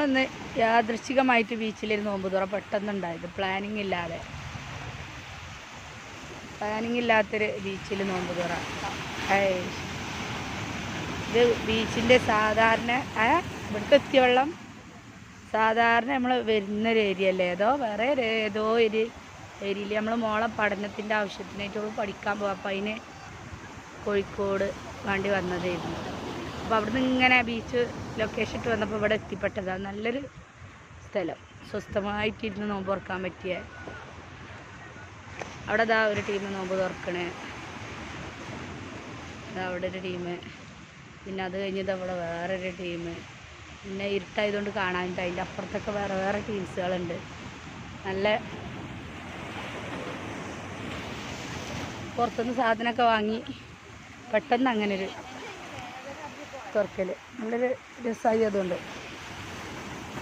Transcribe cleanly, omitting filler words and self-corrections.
ഞങ്ങളിന്ന് യാദൃശ്ചികമായിട്ട് ബീച്ചിലൊരു നോമ്പ് തുറ പെട്ടെന്നുണ്ടായത്, പ്ലാനിങ് ഇല്ലാത്തൊരു ബീച്ചിൽ നോമ്പ് തുറ. ഇത് ബീച്ചിൻ്റെ സാധാരണ ഇവിടുത്തെ എത്തിയ വെള്ളം സാധാരണ നമ്മൾ വരുന്നൊരു ഏരിയ അല്ലേ, വേറെ ഏതോ ഒരു ഏരിയയിൽ നമ്മൾ മോളെ പഠനത്തിൻ്റെ ആവശ്യത്തിനായിട്ട് പഠിക്കാൻ പോകും. അപ്പോൾ അതിന് കോഴിക്കോട് വേണ്ടി വന്നതായിരുന്നു. അപ്പോൾ അവിടുന്ന് ഇങ്ങനെ ബീച്ച് ലൊക്കേഷൻ ഇട്ട് വന്നപ്പോൾ ഇവിടെ എത്തിപ്പെട്ടതാണ്. നല്ലൊരു സ്ഥലം, സ്വസ്ഥമായിട്ടിരുന്ന് നോമ്പ് തുറക്കാൻ പറ്റിയ. അവിടെ ഒരു ടീം നോമ്പ് തുറക്കണേ, അവിടെ ഒരു ടീം, പിന്നെ അത് കഴിഞ്ഞത് അവിടെ വേറൊരു ടീം, പിന്നെ ഇരുട്ടായതുകൊണ്ട് കാണാനിട്ട് അതിൻ്റെ അപ്പുറത്തൊക്കെ വേറെ ടീംസുകളുണ്ട്. നല്ല പുറത്തുനിന്ന് സാധനമൊക്കെ വാങ്ങി പെട്ടെന്ന് അങ്ങനൊരു തുറക്കൽ നല്ലൊരു രസമായി. അതുകൊണ്ട്